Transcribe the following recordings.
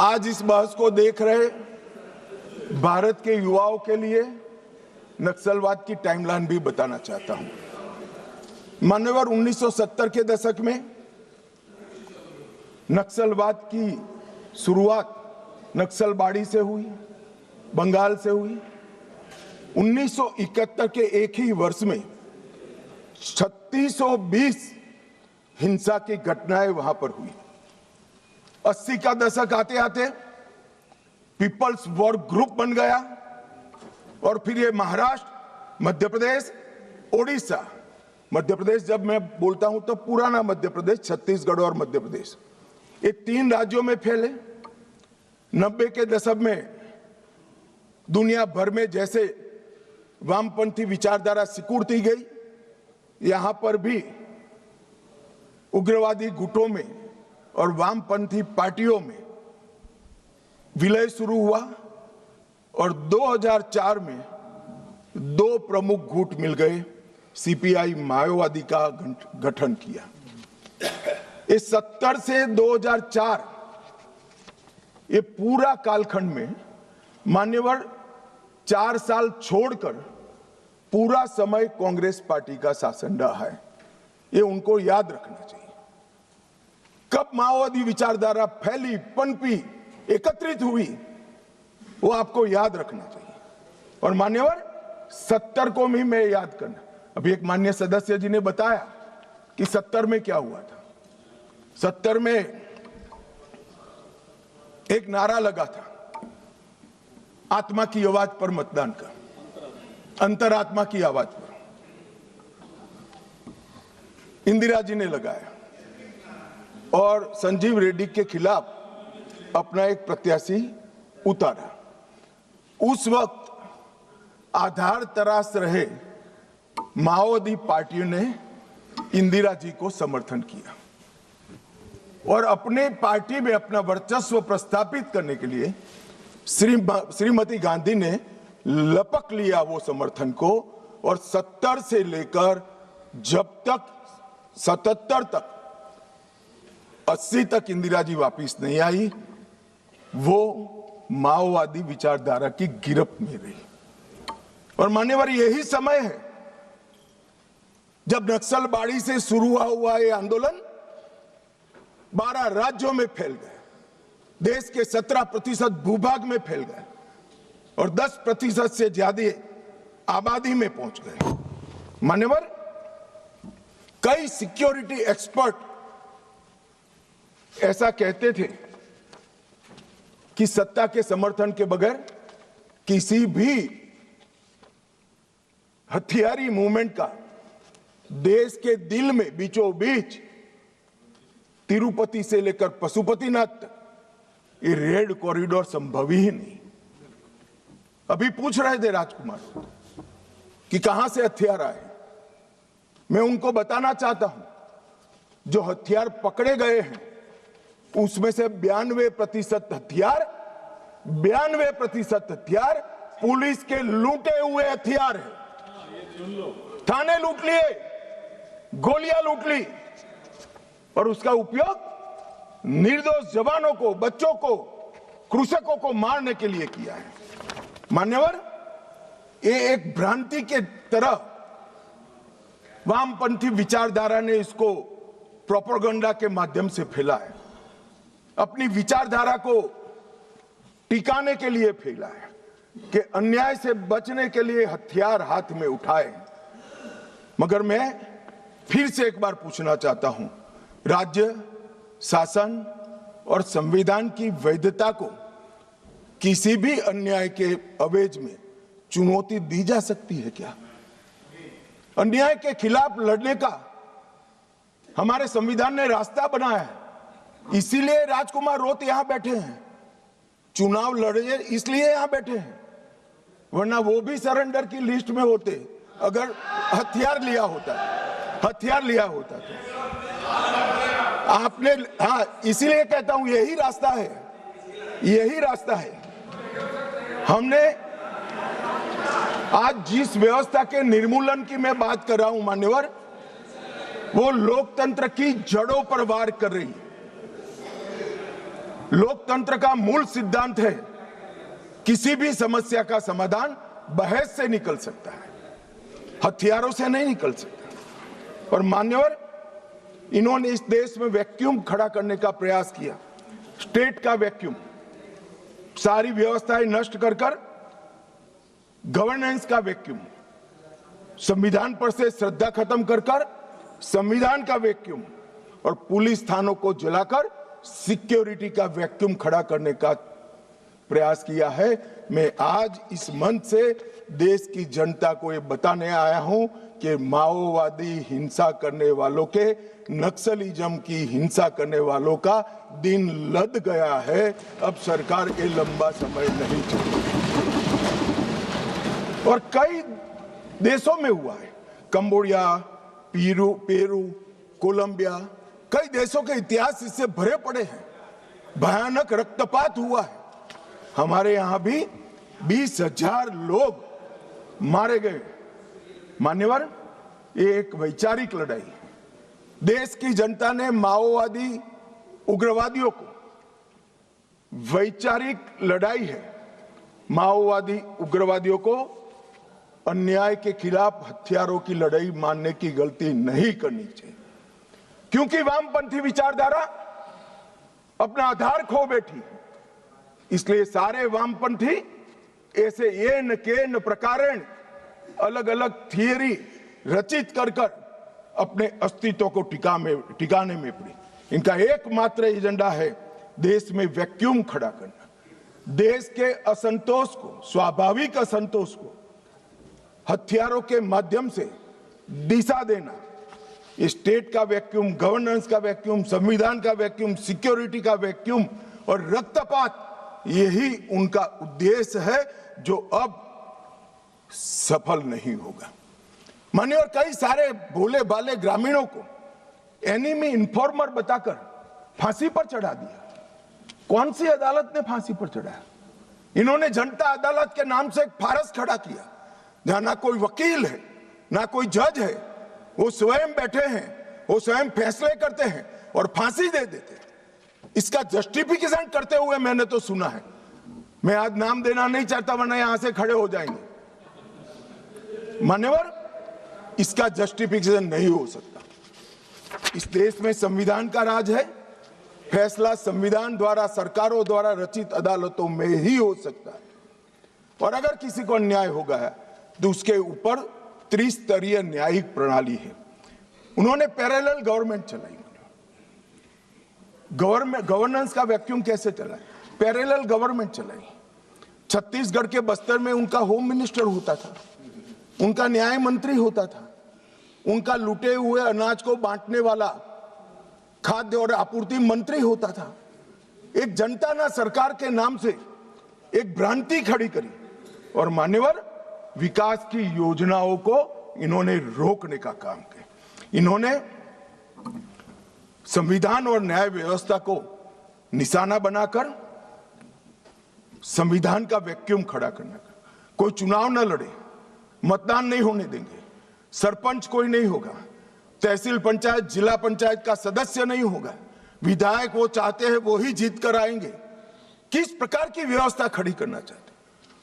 आज इस बहस को देख रहे भारत के युवाओं के लिए नक्सलवाद की टाइमलाइन भी बताना चाहता हूं। मान्यवर 1970 के दशक में नक्सलवाद की शुरुआत नक्सलबाड़ी से हुई, बंगाल से हुई। 1971 के एक ही वर्ष में 3620 हिंसा की घटनाएं वहां पर हुई। 80 का दशक आते आते पीपल्स वॉर ग्रुप बन गया और फिर ये महाराष्ट्र, मध्य प्रदेश, ओडिशा, मध्य प्रदेश जब मैं बोलता हूं तो पुराना मध्य प्रदेश, छत्तीसगढ़ और मध्य प्रदेश, ये 3 राज्यों में फैले। 90 के दशक में दुनिया भर में जैसे वामपंथी विचारधारा सिकुड़ती गई, यहां पर भी उग्रवादी गुटों में और वामपंथी पार्टियों में विलय शुरू हुआ और 2004 में 2 प्रमुख गुट मिल गए, सीपीआई माओवादी का गठन किया। इस 70 से 2004 ये पूरा कालखंड में मान्यवर 4 साल छोड़कर पूरा समय कांग्रेस पार्टी का शासन रहा है। ये उनको याद रखना चाहिए। कब माओवादी विचारधारा फैली, पनपी, एकत्रित हुई, वो आपको याद रखना चाहिए। और मान्यवर 70 को भी मैं याद करना। अभी एक माननीय सदस्य जी ने बताया कि 70 में क्या हुआ था। 70 में एक नारा लगा था, आत्मा की आवाज पर मतदान का, अंतरात्मा की आवाज पर इंदिरा जी ने लगाया और संजीव रेड्डी के खिलाफ अपना एक प्रत्याशी उतारा। उस वक्त आधार तराश रहे माओवादी पार्टियों ने इंदिरा जी को समर्थन किया और अपने पार्टी में अपना वर्चस्व प्रस्थापित करने के लिए श्रीमती गांधी ने लपक लिया वो समर्थन को और 70 से लेकर जब तक 77 तक 80 तक इंदिरा जी वापिस नहीं आई, वो माओवादी विचारधारा की गिरफ्त में रही। और मान्यवर यही समय है जब नक्सलबाड़ी से शुरू हुआ ये आंदोलन 12 राज्यों में फैल गए, देश के 17% भूभाग में फैल गए और 10% से ज्यादा आबादी में पहुंच गए। मान्यवर कई सिक्योरिटी एक्सपर्ट ऐसा कहते थे कि सत्ता के समर्थन के बगैर किसी भी हथियारी मूवमेंट का देश के दिल में बीचों बीच तिरुपति से लेकर पशुपतिनाथ तक ये रेड कॉरिडोर संभव ही नहीं। अभी पूछ रहे थे राजकुमार कि कहां से हथियार आए। मैं उनको बताना चाहता हूं, जो हथियार पकड़े गए हैं उसमें से 92% हथियार पुलिस के लूटे हुए हथियार है। थाने लूट लिए, गोलियां लूट ली और उसका उपयोग निर्दोष जवानों को, बच्चों को, कृषकों को मारने के लिए किया है। मान्यवर ये एक भ्रांति के तरह वामपंथी विचारधारा ने इसको प्रोपेगेंडा के माध्यम से फैला है, अपनी विचारधारा को टिकाने के लिए फैला है कि अन्याय से बचने के लिए हथियार हाथ में उठाए। मगर मैं फिर से एक बार पूछना चाहता हूं, राज्य शासन और संविधान की वैधता को किसी भी अन्याय के अवेज में चुनौती दी जा सकती है क्या? अन्याय के खिलाफ लड़ने का हमारे संविधान ने रास्ता बनाया है, इसीलिए राजकुमार रोत यहां बैठे हैं, चुनाव लड़े इसलिए यहां बैठे हैं, वरना वो भी सरेंडर की लिस्ट में होते अगर हथियार लिया होता तो। आपने, हाँ, इसीलिए कहता हूं यही रास्ता है। हमने आज जिस व्यवस्था के निर्मूलन की मैं बात कर रहा हूं मान्यवर, वो लोकतंत्र की जड़ों पर वार कर रही है। लोकतंत्र का मूल सिद्धांत है किसी भी समस्या का समाधान बहस से निकल सकता है, हथियारों से नहीं निकल सकता। और मान्यवर, इन्होंने इस देश में वैक्यूम खड़ा करने का प्रयास किया, स्टेट का वैक्यूम, सारी व्यवस्थाएं नष्ट कर गवर्नेंस का वैक्यूम, संविधान पर से श्रद्धा खत्म कर संविधान का वैक्यूम और पुलिस थानों को जलाकर सिक्योरिटी का वैक्यूम खड़ा करने का प्रयास किया है। मैं आज इस मंच से देश की जनता को ये बताने आया हूं कि माओवादी हिंसा करने वालों के, नक्सलिज्म की हिंसा करने वालों का दिन लद गया है। अब सरकार के लंबा समय नहीं चलेगा। और कई देशों में हुआ है, कंबोडिया, पेरू, कोलंबिया, कई देशों के इतिहास इससे भरे पड़े हैं। भयानक रक्तपात हुआ है। हमारे यहां भी 20,000 लोग मारे गए। मान्यवर, ये एक वैचारिक लड़ाई, देश की जनता ने माओवादी उग्रवादियों को, वैचारिक लड़ाई है। माओवादी उग्रवादियों को अन्याय के खिलाफ हथियारों की लड़ाई मानने की गलती नहीं करनी चाहिए, क्योंकि वामपंथी विचारधारा अपना आधार खो बैठी। इसलिए सारे वामपंथी ऐसे येन केन प्रकारेण अलग अलग थियरी रचित कर अपने अस्तित्व को टिकाने में पड़ी। इनका एकमात्र एजेंडा है देश में वैक्यूम खड़ा करना, देश के असंतोष को, स्वाभाविक असंतोष को हथियारों के माध्यम से दिशा देना। स्टेट का वैक्यूम, गवर्नेंस का वैक्यूम, संविधान का वैक्यूम, सिक्योरिटी का वैक्यूम और रक्तपात, यही उनका उद्देश्य है जो अब सफल नहीं होगा। मानिए, और कई सारे भोले भाले ग्रामीणों को एनिमी इन्फॉर्मर बताकर फांसी पर चढ़ा दिया। कौन सी अदालत ने फांसी पर चढ़ाया? इन्होंने जनता अदालत के नाम से एक फारस खड़ा किया, जहां ना कोई वकील है, ना कोई जज है, वो स्वयं बैठे हैं, वो स्वयं फैसले करते हैं और फांसी दे देते हैं। इसका जस्टिफिकेशन करते हुए मैंने तो सुना है। मैं आज नाम देना नहीं चाहता, वरना यहां से खड़े हो जाएंगे। मान्यवर, इसका जस्टिफिकेशन नहीं हो सकता। इस देश में संविधान का राज है। फैसला संविधान द्वारा, सरकारों द्वारा रचित अदालतों में ही हो सकता है। और अगर किसी को अन्याय हो गया तो उसके ऊपर त्रिस्तरीय न्यायिक प्रणाली है। उन्होंने पैरेलल गवर्नमेंट चलाई। गवर्नेंस का वैक्यूम कैसे चला? पैरेलल गवर्नमेंट चलाई। छत्तीसगढ़ के बस्तर में उनका होम मिनिस्टर होता था, उनका न्याय मंत्री होता था, उनका लूटे हुए अनाज को बांटने वाला खाद्य और आपूर्ति मंत्री होता था। एक जनता ने सरकार के नाम से एक भ्रांति खड़ी करी और मान्यवर, विकास की योजनाओं को इन्होंने रोकने का काम किया। इन्होंने संविधान और न्याय व्यवस्था को निशाना बनाकर संविधान का वैक्यूम खड़ा करने का। कोई चुनाव न लड़े, मतदान नहीं होने देंगे, सरपंच कोई नहीं होगा, तहसील पंचायत, जिला पंचायत का सदस्य नहीं होगा, विधायक वो चाहते हैं वो ही जीत कर आएंगे। किस प्रकार की व्यवस्था खड़ी करना चाहते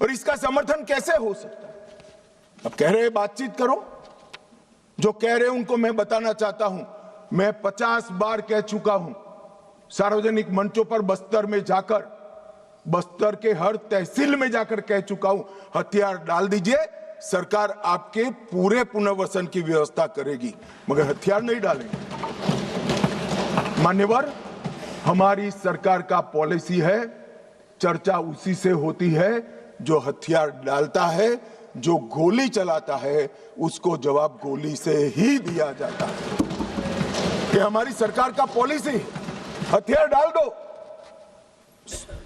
और इसका समर्थन कैसे हो सकता है? अब कह रहे बातचीत करो, जो कह रहे उनको मैं बताना चाहता हूं, मैं 50 बार कह चुका हूं सार्वजनिक मंचों पर, बस्तर में जाकर, बस्तर के हर तहसील में जाकर कह चुका हूं, हथियार डाल दीजिए, सरकार आपके पूरे पुनर्वसन की व्यवस्था करेगी, मगर हथियार नहीं डालेंगे। मान्यवर, हमारी सरकार का पॉलिसी है, चर्चा उसी से होती है जो हथियार डालता है, जो गोली चलाता है उसको जवाब गोली से ही दिया जाता है। कि हमारी सरकार का पॉलिसी, हथियार डाल दो।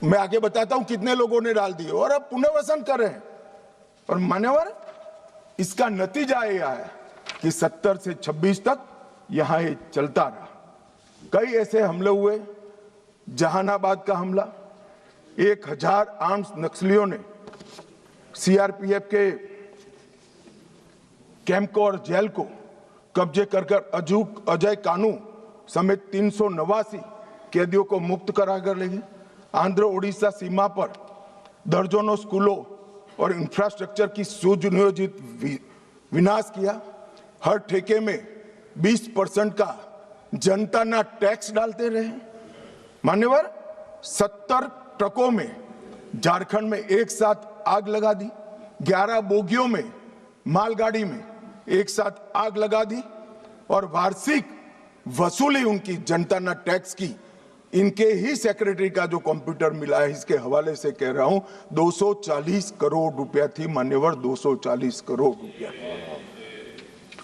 मैं आगे बताता हूं कितने लोगों ने डाल दिए और अब पुनर्वसन कर रहे हैं। और मान्यवर, इसका नतीजा यह है कि 70 से 26 तक यहां ये चलता रहा। कई ऐसे हमले हुए, जहानाबाद का हमला, 1000 आर्म्स नक्सलियों ने सीआरपीएफ के कैंप को और जेल को कब्जे कर अजय कानू समेत 389 कैदियों को मुक्त करा कर ले गए। आंध्र ओडिशा सीमा पर दर्जनों स्कूलों और इंफ्रास्ट्रक्चर की सुनियोजित विनाश किया। हर ठेके में 20% का जनता टैक्स डालते रहे। मान्यवर 70 ट्रकों में झारखंड में एक साथ आग लगा दी, 11 बोगियों में मालगाड़ी में एक साथ आग लगा दी और वार्षिक वसूली उनकी जनता टैक्स की इनके ही सेक्रेटरी का जो कंप्यूटर मिला है इसके हवाले से कह रहा हूं 240 करोड़ रुपया थी। मान्यवर 240 करोड़ रुपया।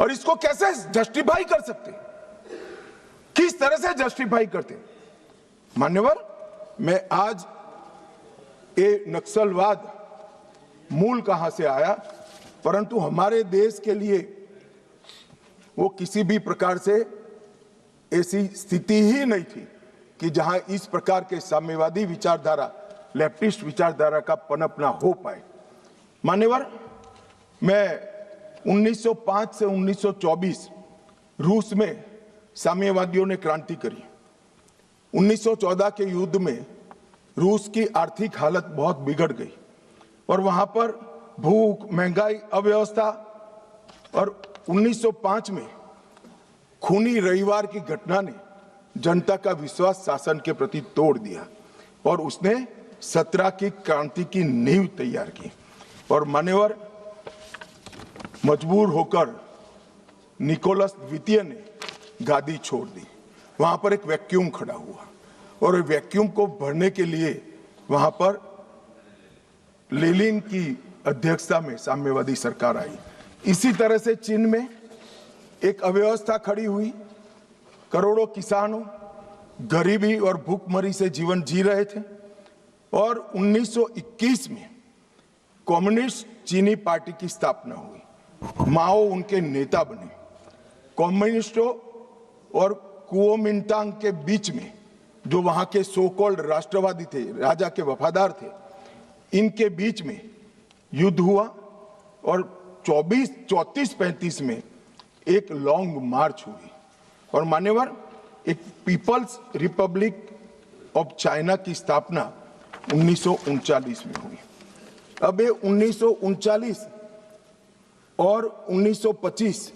और इसको कैसे जस्टिफाई कर सकते, किस तरह से जस्टिफाई करते? मान्यवर मैं आज ये नक्सलवाद मूल कहां से आया, परंतु हमारे देश के लिए वो किसी भी प्रकार से ऐसी स्थिति ही नहीं थी कि जहां इस प्रकार के साम्यवादी विचारधारा, लेफ्टिस्ट विचारधारा का पनपना हो पाए। मान्यवर मैं 1905 से 1924 रूस में साम्यवादियों ने क्रांति करी। 1914 के युद्ध में रूस की आर्थिक हालत बहुत बिगड़ गई और वहां पर भूख, महंगाई, अव्यवस्था और 1905 में खूनी रविवार की घटना ने जनता का विश्वास शासन के प्रति तोड़ दिया और उसने 17 की क्रांति की नींव तैयार की। और मान्यवर मजबूर होकर निकोलस द्वितीय ने गादी छोड़ दी। वहां पर एक वैक्यूम खड़ा हुआ और वैक्यूम को भरने के लिए वहां पर लेनिन की अध्यक्षता में साम्यवादी सरकार आई। इसी तरह से चीन में एक अव्यवस्था खड़ी हुई। करोड़ों किसानों गरीबी और भूखमरी से जीवन जी रहे थे और 1921 में कम्युनिस्ट चीनी पार्टी की स्थापना हुई। माओ उनके नेता बने। कम्युनिस्टों और कुओमिंटांग के बीच में जो वहां के सो कॉल्ड राष्ट्रवादी थे, राजा के वफादार थे, इनके बीच में युद्ध हुआ और 34-35 में एक लॉन्ग मार्च हुई और मान्यवर एक पीपल्स रिपब्लिक ऑफ चाइना की स्थापना 1939 में हुई। अब ये 1939 और 1925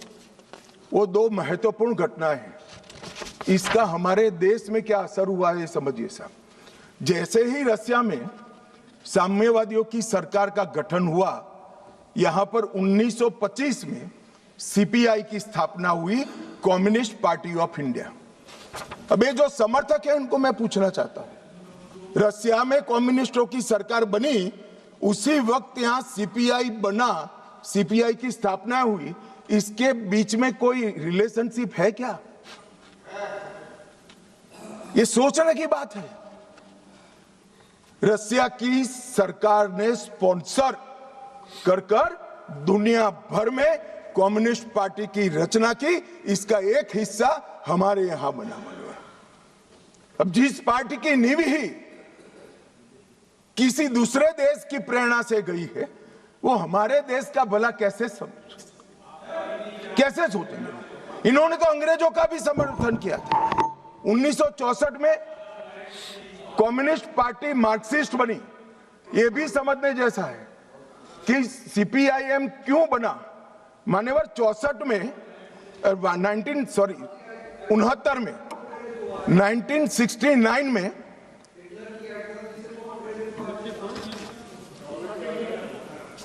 वो दो महत्वपूर्ण घटनाएं हैं। इसका हमारे देश में क्या असर हुआ है समझिए साहब। जैसे ही रशिया में साम्यवादियों की सरकार का गठन हुआ, यहां पर 1925 में सीपीआई की स्थापना हुई, कम्युनिस्ट पार्टी ऑफ इंडिया। अब ये जो समर्थक है उनको मैं पूछना चाहता हूं, रशिया में कम्युनिस्टों की सरकार बनी, उसी वक्त यहां सीपीआई बना, सीपीआई की स्थापना हुई, इसके बीच में कोई रिलेशनशिप है क्या? ये सोचने की बात है। रशिया की सरकार ने स्पॉन्सर कर दुनिया भर में कम्युनिस्ट पार्टी की रचना की, इसका एक हिस्सा हमारे यहां बना हुआ। अब जिस पार्टी की नींव ही किसी दूसरे देश की प्रेरणा से गई है, वो हमारे देश का भला कैसे सोचेंगे? इन्होंने तो अंग्रेजों का भी समर्थन किया था। 1964 में कम्युनिस्ट पार्टी मार्क्सिस्ट बनी। यह भी समझने जैसा है कि सीपीआईएम क्यों बना। मान्यवर 64 में 69 में 1969 में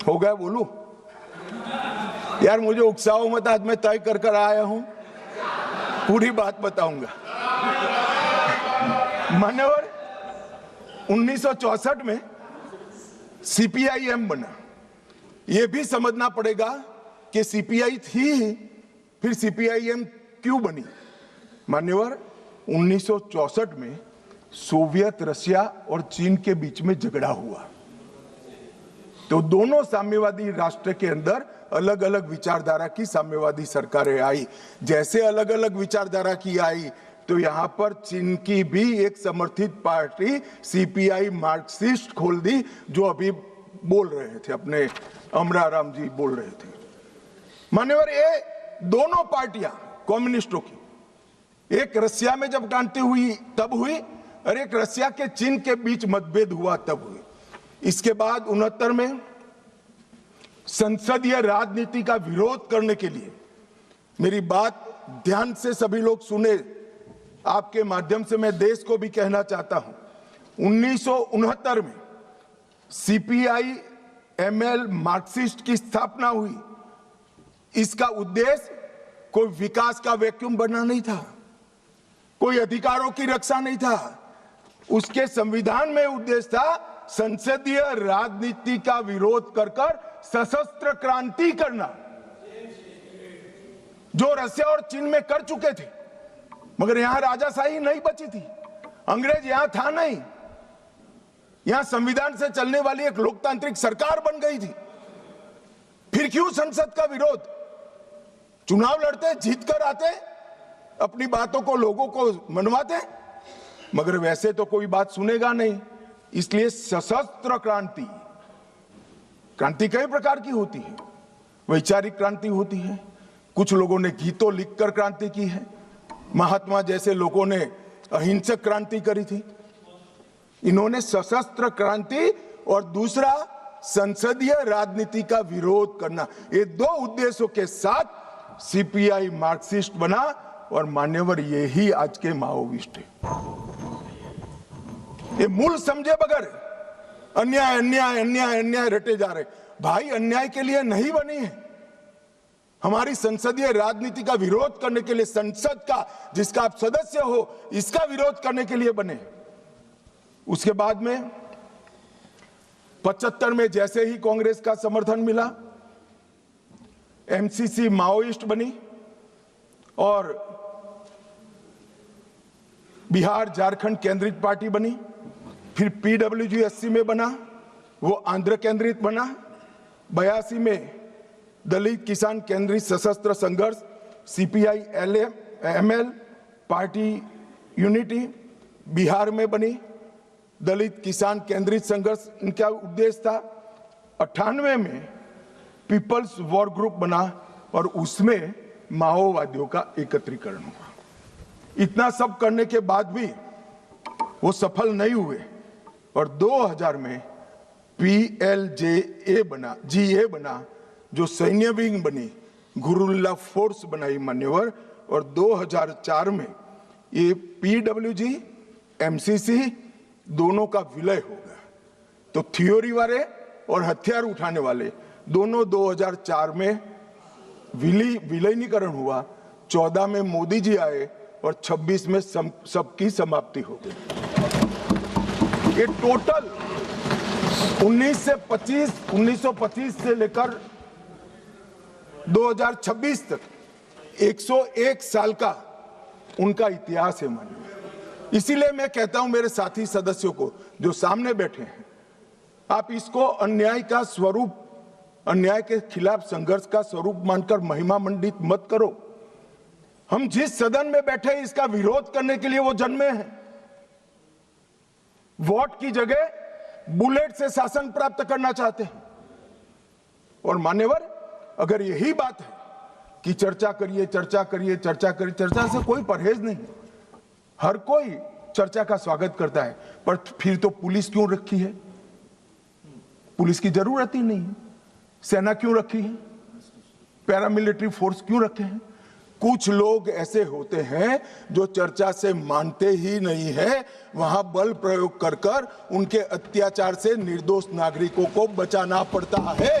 हो गया, बोलूं यार, मुझे उकसाओ मत, आज मैं तय कर आया हूं, पूरी बात बताऊंगा। मान्यवर 1964 में सीपीआईएम बना। यह भी समझना पड़ेगा कि सीपीआई थी, फिर सीपीआईएम क्यों बनी। मान्यवर 1964 में सोवियत रशिया और चीन के बीच में झगड़ा हुआ, तो दोनों साम्यवादी राष्ट्र के अंदर अलग अलग विचारधारा की साम्यवादी सरकारें आई। जैसे अलग अलग विचारधारा की आई, तो यहां पर चीन की भी एक समर्थित पार्टी सीपीआई मार्क्सिस्ट खोल दी, जो अभी बोल रहे थे, अपने अमराराम जी बोल रहे थे। मान्यवर ये दोनों पार्टियां कम्युनिस्टों की एक रशिया में जब क्रांति हुई तब हुई, और एक रशिया के चीन के बीच मतभेद हुआ तब हुई। इसके बाद 69 में संसदीय राजनीति का विरोध करने के लिए, मेरी बात ध्यान से सभी लोग सुने, आपके माध्यम से मैं देश को भी कहना चाहता हूं, 1969 में सीपीआई एमएल मार्क्सिस्ट की स्थापना हुई। इसका उद्देश्य कोई विकास का वैक्यूम बनना नहीं था, कोई अधिकारों की रक्षा नहीं था। उसके संविधान में उद्देश्य था संसदीय राजनीति का विरोध कर सशस्त्र क्रांति करना, जो रशिया और चीन में कर चुके थे। मगर यहां राजाशाही नहीं बची थी, अंग्रेज यहां था नहीं, यहां संविधान से चलने वाली एक लोकतांत्रिक सरकार बन गई थी। फिर क्यों संसद का विरोध? चुनाव लड़ते, जीत कर आते, अपनी बातों को लोगों को मनवाते, मगर वैसे तो कोई बात सुनेगा नहीं। इसलिए सशस्त्र क्रांति, क्रांति कई प्रकार की होती है। वैचारिक क्रांति होती है, कुछ लोगों ने गीतों लिखकर क्रांति की है, महात्मा जैसे लोगों ने अहिंसक क्रांति करी थी। इन्होंने सशस्त्र क्रांति और दूसरा संसदीय राजनीति का विरोध करना, ये दो उद्देश्यों के साथ सीपीआई मार्क्सिस्ट बना और मान्यवर यही आज के माओविस्ट है। ये मूल समझे बगैर अन्याय अन्याय अन्याय अन्याय रटे जा रहे। भाई, अन्याय के लिए नहीं बनी है, हमारी संसदीय राजनीति का विरोध करने के लिए, संसद का जिसका आप सदस्य हो, इसका विरोध करने के लिए बने। उसके बाद में 75 में जैसे ही कांग्रेस का समर्थन मिला, एमसीसी माओइस्ट बनी और बिहार झारखंड केंद्रित पार्टी बनी। फिर पीडब्ल्यूजी में बना, वो आंध्र केंद्रित बना। 82 में दलित किसान केंद्रित सशस्त्र संघर्ष CPI ML party unity Bihar में बनी। दलित किसान केंद्रित संघर्ष इनका उद्देश्य था। 98 में पीपल्स वॉर ग्रुप बना और उसमें माओवादियों का एकत्रीकरण हुआ। इतना सब करने के बाद भी वो सफल नहीं हुए और 2000 में PLJA बना, GA बना, जो सैन्य विंग बनी, गुरुल्ला फोर्स बनाई मान्यवर। और 2004 में ये PWG MCC दोनों का विलय हो गया। तो थ्योरी वाले और हथियार उठाने वाले दोनों 2004 में विलीनीकरण हुआ। 14 में मोदी जी आए और 26 में सबकी समाप्ति हो गई। ये टोटल 1925 से लेकर 2026 तक 101 साल का उनका इतिहास है मान्य। इसीलिए मैं कहता हूं मेरे साथी सदस्यों को जो सामने बैठे हैं, आप इसको अन्याय का स्वरूप, अन्याय के खिलाफ संघर्ष का स्वरूप मानकर महिमा मंडित मत करो। हम जिस सदन में बैठे हैं इसका विरोध करने के लिए वो जन्मे हैं। वोट की जगह बुलेट से शासन प्राप्त करना चाहते हैं। और मान्यवर, अगर यही बात है कि चर्चा करिए चर्चा करिए चर्चा करिए, चर्चा से कोई परहेज नहीं, हर कोई चर्चा का स्वागत करता है, पर फिर तो पुलिस क्यों रखी है? पुलिस की जरूरत ही नहीं है। सेना क्यों रखी है? पैरामिलिट्री फोर्स क्यों रखे हैं? कुछ लोग ऐसे होते हैं जो चर्चा से मानते ही नहीं है, वहां बल प्रयोग कर उनके अत्याचार से निर्दोष नागरिकों को बचाना पड़ता है।